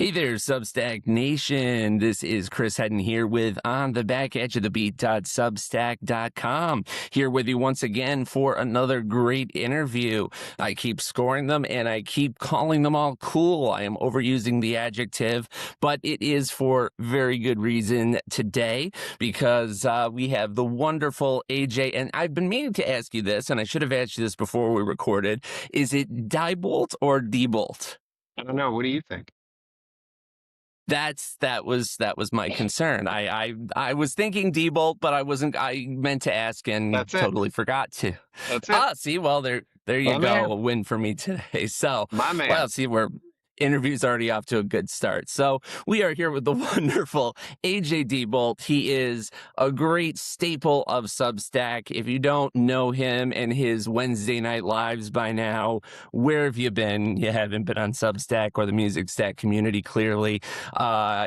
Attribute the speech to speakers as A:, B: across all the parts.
A: Hey there, Substack Nation. This is Chris Hedden here with On the Back Edge of the Beat.substack.com. Here with you once again for another great interview. I keep scoring them and I keep calling them all cool. I am overusing the adjective, but it is for very good reason today because we have the wonderful AJ. And I've been meaning to ask you this, and I should have asked you this before we recorded. Is it Deiboldt or Deiboldt?
B: I don't know. What do you think?
A: That was my concern. I was thinking Deiboldt, but I meant to ask and
B: That's it.
A: totally forgot to.
B: That's it.
A: See, well there you
B: My
A: go,
B: man.
A: a win for me today. So,
B: My man.
A: well, see, interview's already off to a good start. So we are here with the wonderful AJ Deiboldt. He is a great staple of Substack. If you don't know him and his Wednesday night lives by now, where have you been? You haven't been on Substack or the Music Stack community, clearly.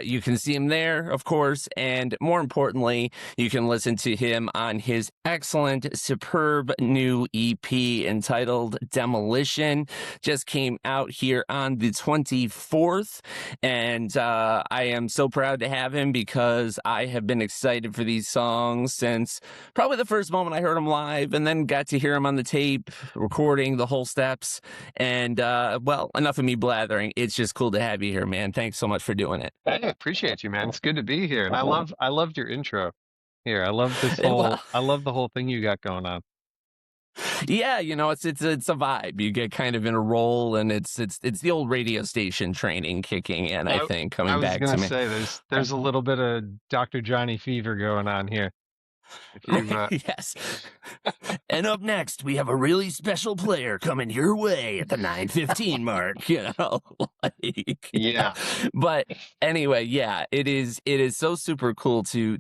A: You can see him there, of course, and more importantly, you can listen to him on his excellent, superb new EP entitled Demolition. Just came out here on the 24th, and I am so proud to have him because I have been excited for these songs since probably the first moment I heard him live, and then got to hear him on the tape, recording the whole steps. And well, enough of me blathering. It's just cool to have you here, man. Thanks so much for doing it.
B: Hey, appreciate you, man. It's good to be here. And I loved your intro here.
A: Well,
B: I love the whole thing you got going on.
A: yeah, it's a vibe. You get kind of in a role, and it's the old radio station training kicking in, I
B: I,
A: think,
B: I
A: coming
B: was
A: back to
B: gonna
A: me.
B: say there's a little bit of Dr. Johnny Fever going on here. If you've
A: Yes. And up next, we have a really special player coming your way at the 9:15 mark, like,
B: yeah.
A: but anyway, yeah, it is so super cool to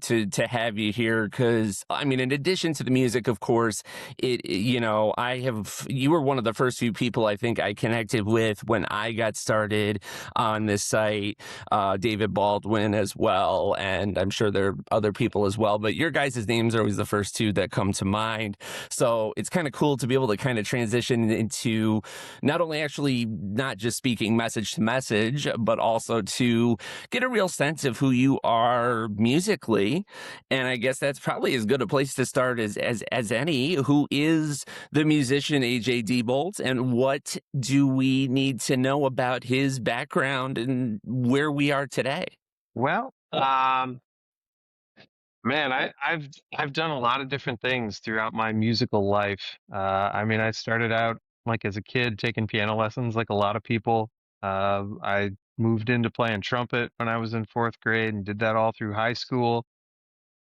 A: have you here because I mean, in addition to the music, of course, you were one of the first few people I think I connected with when I got started on this site, David Baldwin as well, and I'm sure there are other people as well, but your guys' names are always the first two that come to mind. So it's kind of cool to be able to kind of transition into not only actually not just speaking message to message, but also to get a real sense of who you are musically. And I guess that's probably as good a place to start as any. Who is the musician AJ Deiboldt, and what do we need to know about his background and where we are today?
B: Well, man, I've done a lot of different things throughout my musical life. I mean, I started out like as a kid taking piano lessons, like a lot of people. I moved into playing trumpet when I was in fourth grade and did that all through high school.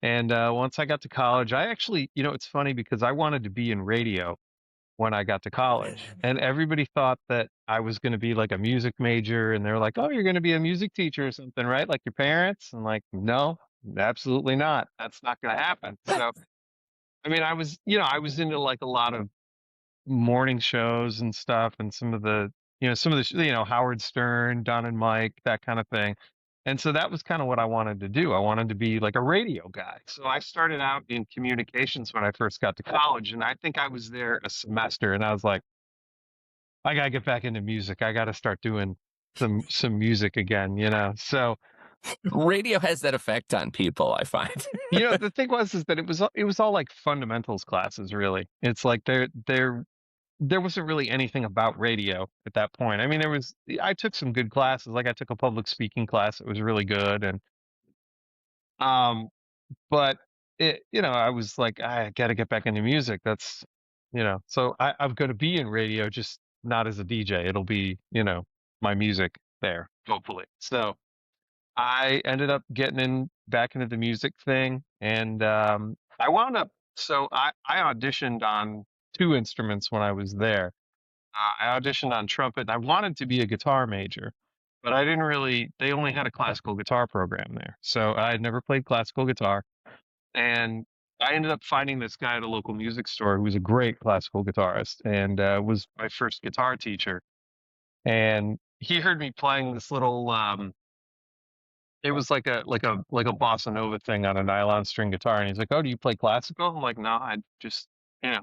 B: And once I got to college, I actually, it's funny because I wanted to be in radio when I got to college, and everybody thought that I was going to be like a music major, and they're like, "Oh, you're going to be a music teacher or something, right? Like your parents?" And like, no, absolutely not. That's not going to happen. So, I mean, I was into like a lot of morning shows and stuff, and Howard Stern, Don and Mike, that kind of thing. And so that was kind of what I wanted to do. I wanted to be like a radio guy. So I started out in communications when I first got to college, and I think I was there a semester, and I was like, I gotta get back into music. I gotta start doing some music again. So
A: Radio has that effect on people, I find.
B: the thing was is that it was all like fundamentals classes, really. It's like there wasn't really anything about radio at that point. I mean, I took some good classes. Like I took a public speaking class that was really good, and um, but I was like, I got to get back into music. So I'm going to be in radio, just not as a DJ. It'll be, my music there, hopefully. So I ended up getting back into the music thing, and I wound up. So I auditioned on two instruments when I was there. I auditioned on trumpet. And I wanted to be a guitar major, but I didn't really. They only had a classical guitar program there, so I had never played classical guitar. And I ended up finding this guy at a local music store who was a great classical guitarist and was my first guitar teacher. And he heard me playing this little. It was like a bossa nova thing on a nylon string guitar, and he's like, "Oh, do you play classical?" I'm like, "No, I just you know."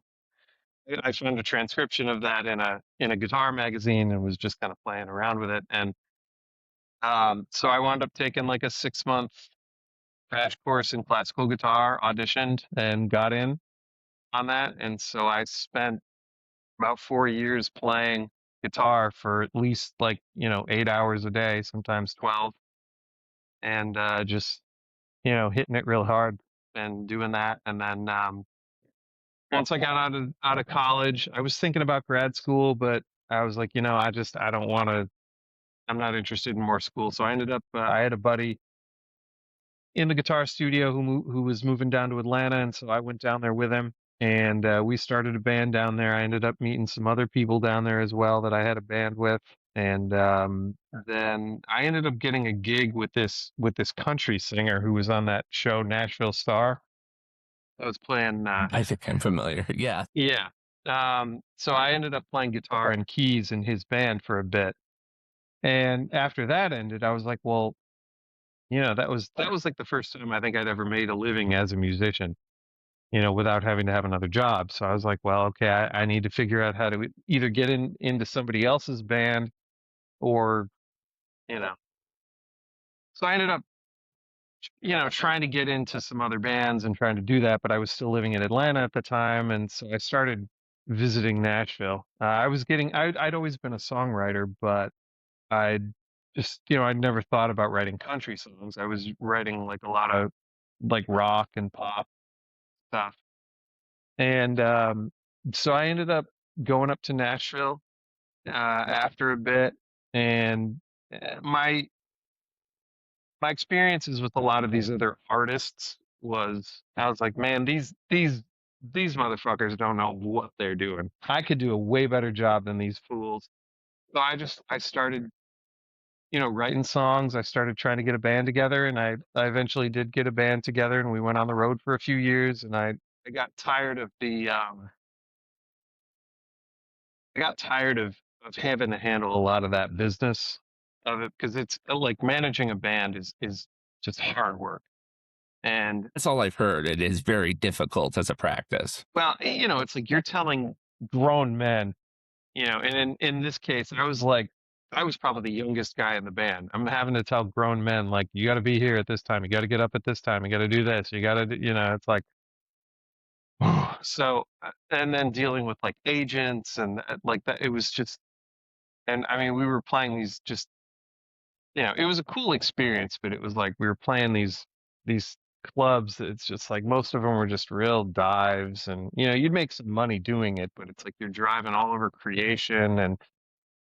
B: I found a transcription of that in a guitar magazine and was just kind of playing around with it. And So I wound up taking like a 6 month crash course in classical guitar, auditioned and got in on that. And so I spent about 4 years playing guitar for at least like, 8 hours a day, sometimes 12, and just, hitting it real hard and doing that. And then once I got out of college, I was thinking about grad school, but I was like, I don't want to. I'm not interested in more school. So I ended up. I had a buddy in the guitar studio who was moving down to Atlanta, and so I went down there with him, and we started a band down there. I ended up meeting some other people down there as well that I had a band with, and then I ended up getting a gig with this country singer who was on that show Nashville Star. I was playing.
A: I think I'm familiar. Yeah.
B: Yeah. So I ended up playing guitar and keys in his band for a bit. And after that ended, I was like, well, that was like the first time I think I'd ever made a living as a musician, without having to have another job. So I was like, well, okay, I need to figure out how to either get into somebody else's band or, you know. So I ended up, trying to get into some other bands and trying to do that, but I was still living in Atlanta at the time, and so I started visiting Nashville. I'd always been a songwriter, but I'd just, I'd never thought about writing country songs. I was writing like a lot of like rock and pop stuff. And so I ended up going up to Nashville after a bit, and my experiences with a lot of these other artists was I was like, man, these motherfuckers don't know what they're doing. I could do a way better job than these fools. So I started, writing songs. I started trying to get a band together, and I eventually did get a band together, and we went on the road for a few years. And I got tired of of having to handle a lot of that business of it because it's like managing a band is just hard work. And
A: That's all I've heard. It is very difficult as a practice.
B: well, it's like you're telling grown men, and in this case, I was probably the youngest guy in the band. I'm having to tell grown men like you got to be here at this time, you got to get up at this time, you got to do this, you got to, it's like so, and then dealing with like agents and like that, it was just, and I mean, we were playing these just, it was a cool experience, but it was like we were playing these clubs that it's just like most of them were just real dives, and you'd make some money doing it, but it's like you're driving all over creation and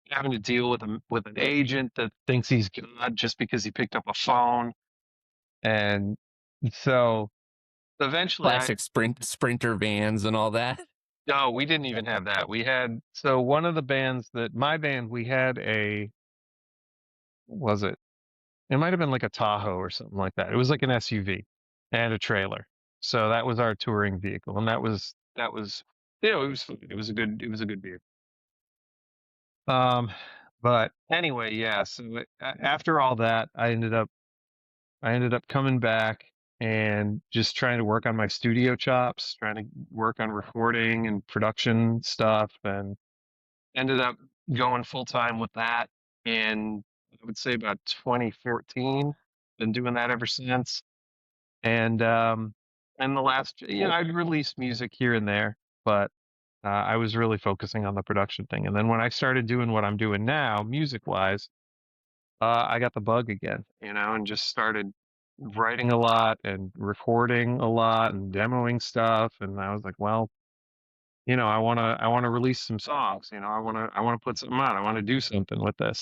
B: having to deal with an agent that thinks he's God just because he picked up a phone, and so eventually I
A: Classic sprinter vans and all that.
B: no, we didn't even have that. We had so one of the bands that my band we had a was it It might have been like a Tahoe or something like that. It was like an SUV and a trailer. So that was our touring vehicle, and that was it was fun. It was a good vehicle. Um, but anyway, yeah. So after all that, I ended up coming back and just trying to work on my studio chops, trying to work on recording and production stuff, and ended up going full time with that in I would say about 2014. Been doing that ever since. And the last, I'd release music here and there, but I was really focusing on the production thing. And then when I started doing what I'm doing now, music wise, I got the bug again, and just started writing a lot and recording a lot and demoing stuff. And I was like, well, I want to release some songs. I want to put something on. I want to do something with this.